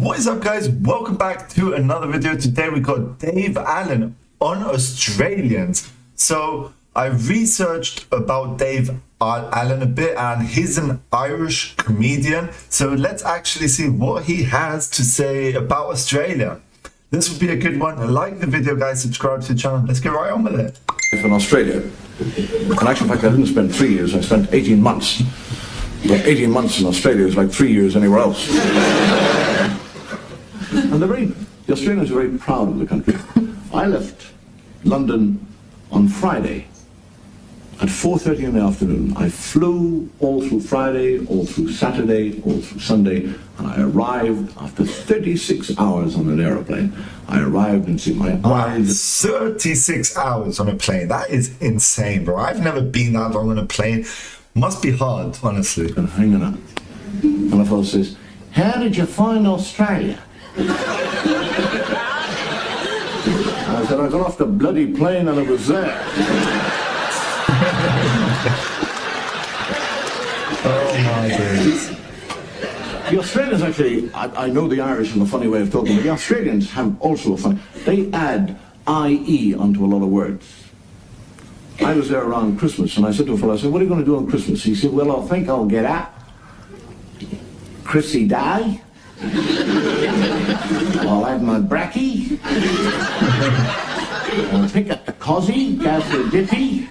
What is up, guys? Welcome back to another video. Today we got Dave Allen on Australians. So I researched about Dave Allen a bit, and he's an Irish comedian. So let's actually see what he has to say about Australia. This would be a good one. Like the video, guys. Subscribe to the channel. Let's get right on with it. In Australia, in actual fact, I didn't spend 3 years. I spent 18 months. But 18 months in Australia is like 3 years anywhere else. And the Australians are very proud of the country. I left London on Friday at 4:30 in the afternoon. I flew all through Friday, all through Saturday, all through Sunday, and I arrived after 36 hours on an aeroplane. I arrived and see my eyes. 36 hours on a plane. That is insane, bro. I've never been that long on a plane. Must be hard, honestly. And hanging up. And the fellow says, "How did you find Australia?" I said, "I got off the bloody plane and it was there." Oh my goodness. The Australians actually, I know the Irish in a funny way of talking, but the Australians have also a funny, they add IE onto a lot of words. I was there around Christmas and I said to a fellow, I said, "What are you going to do on Christmas?" He said, "Well, I think I'll get up, Chrissy Day, I'll have my brekkie, I'll pick up the cozzy, go for a dippy,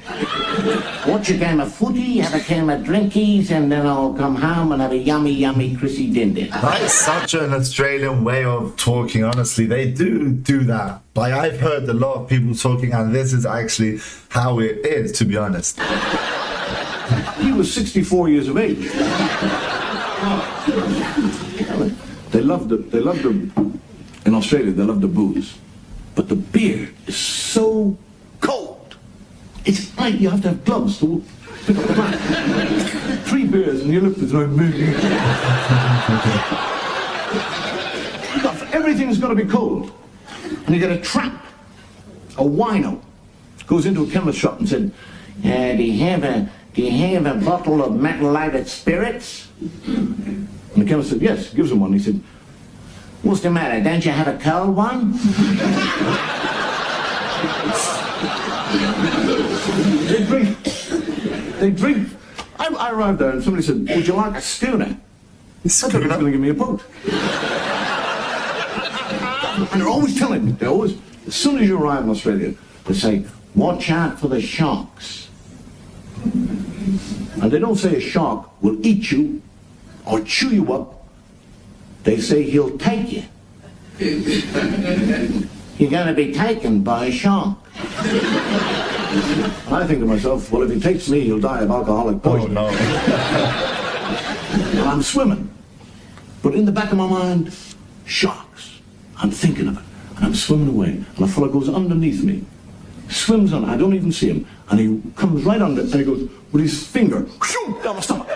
watch a game of footy, have a game of drinkies, and then I'll come home and have a yummy, yummy Chrissy din din." That is such an Australian way of talking, honestly. They do that. Like, I've heard a lot of people talking, and this is actually how it is, to be honest. He was 64 years of age. They love in Australia, they love the booze. But the beer is so cold. It's like you have to have gloves to pick up the glass. 3 beers and you look at it like, everything's got to be cold. And you get a tramp, a wino, goes into a chemist shop and said, do you have a bottle of methylated spirits?" And the chemist said, "Yes," gives him one. He said, "What's the matter? Don't you have a cold one?" They drink. I arrived there and somebody said, "Would you like a schooner?" I thought he was going to give me a boat. And they're always telling me, as soon as you arrive in Australia, they say, "Watch out for the sharks." And they don't say a shark will eat you or chew you up. They say he'll take you. You're going to be taken by a shark. And I think to myself, well, if he takes me, he'll die of alcoholic poisoning. Oh, no. And I'm swimming. But in the back of my mind, sharks. I'm thinking of it. And I'm swimming away. And a fellow goes underneath me. Swims on, I don't even see him. And he comes right under, and he goes with his finger, down my stomach.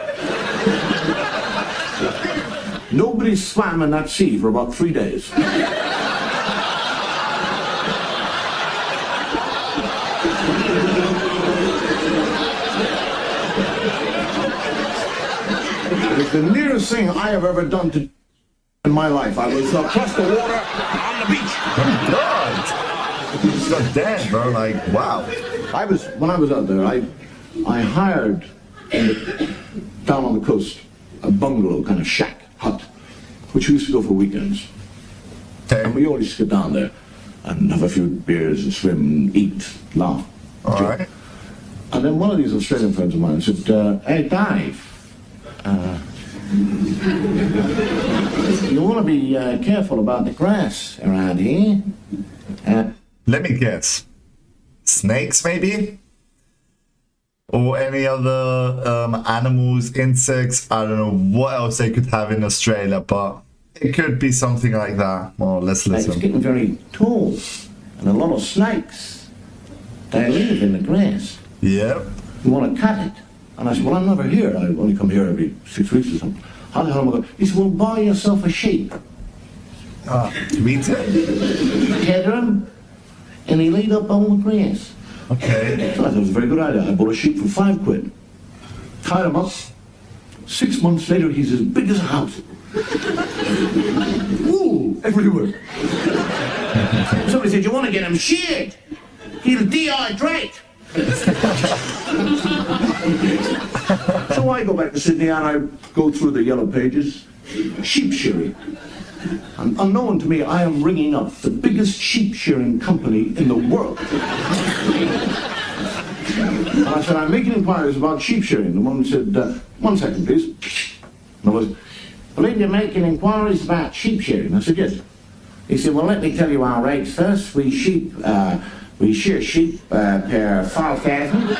Nobody swam in that sea for about 3 days. It's the nearest thing I have ever done to in my life. I was across the water on the beach. Oh, God. You just got dead, bro. Like, wow. When I was out there, I hired down on the coast a bungalow kind of shack hut, which we used to go for weekends. Okay. And we always get down there and have a few beers and swim and eat, laugh. All right. And then one of these Australian friends of mine said, "Hey, Dave, you want to be careful about the grass around here." Let me guess. Snakes, maybe? Or any other animals, insects. I don't know what else they could have in Australia, but it could be something like that. Well, let's listen. It's getting very tall, and a lot of snakes. They live in the grass. Yep. You want to cut it? And I said, "Well, I'm never here. I only come here every 6 weeks or something. How the hell am I going?" He said, "Well, buy yourself a sheep. Meat it? Tether him, and he'll eat up all the grass." Okay. I thought it was a very good idea. I bought a sheep for £5. Tied him up. 6 months later, he's as big as a house. Ooh, flew everywhere. Somebody said, you want to get him sheared? He'll dehydrate. So I go back to Sydney and I go through the yellow pages. Sheep shearing. And unknown to me, I am ringing up the biggest sheep shearing company in the world. And I said, I'm making inquiries about sheep shearing. The woman said, 1 second, please. And I was, I believe you're making inquiries about sheep shearing. I said, yes. He said, well, let me tell you our rates first. We shear sheep per 5,000,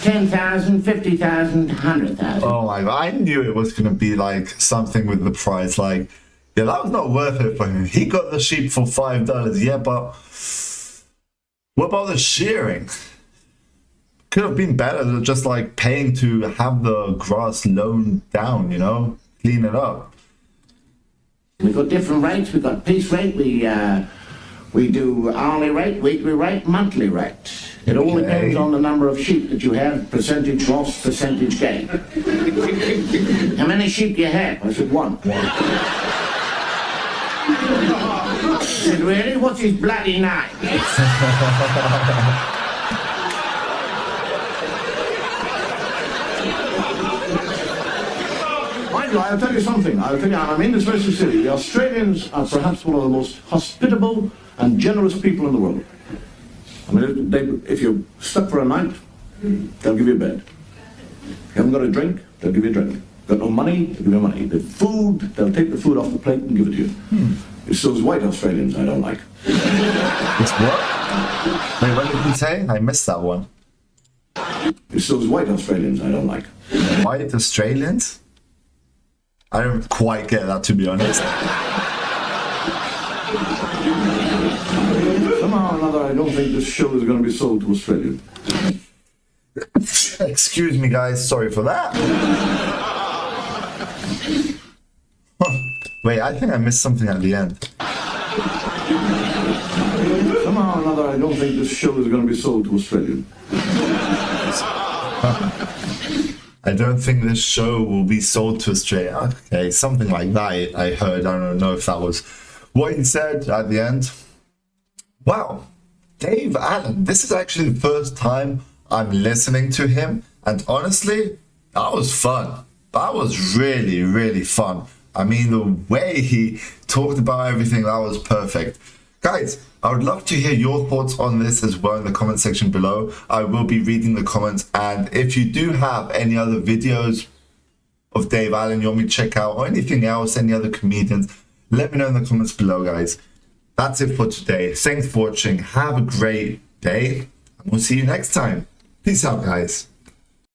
10,000, 50,000, 100,000. Oh my god, I knew it was going to be like something with the price. Like, yeah, that was not worth it for him. He got the sheep for $5. Yeah, but what about the shearing? Could have been better than just like paying to have the grass lown down, you know, clean it up. We've got different rates. We've got piece rate. We do hourly rate, weekly rate, monthly rate. It all depends on the number of sheep that you have, percentage loss, percentage gain. How many sheep do you have? I said, 1. I said, really? What's his bloody name? I'll tell you something. I'll tell you, I'm in this very city. The Australians are perhaps one of the most hospitable and generous people in the world. I mean, if you're stuck for a night, they'll give you a bed. If you haven't got a drink, they'll give you a drink. Got no money, they'll give you money. The food, they'll take the food off the plate and give it to you. It's those white Australians I don't like. It's what? Wait, what did he say? I missed that one. It's those white Australians I don't like. White Australians? I don't quite get that, to be honest. Somehow or another, I don't think this show is going to be sold to Australia. Excuse me, guys. Sorry for that. Wait, I think I missed something at the end. Somehow or another, I don't think this show is going to be sold to Australia. I don't think this show will be sold to Australia. Okay, something like that I heard. I don't know if that was what he said at the end. Wow, Dave Allen. This is actually the first time I'm listening to him. And honestly, that was fun. That was really, really fun. I mean, the way he talked about everything, that was perfect. Guys, I would love to hear your thoughts on this as well in the comment section below. I will be reading the comments, and if you do have any other videos of Dave Allen you want me to check out, or anything else, any other comedians, let me know in the comments below, guys. That's it for today. Thanks for watching. Have a great day, and we'll see you next time. Peace out, guys.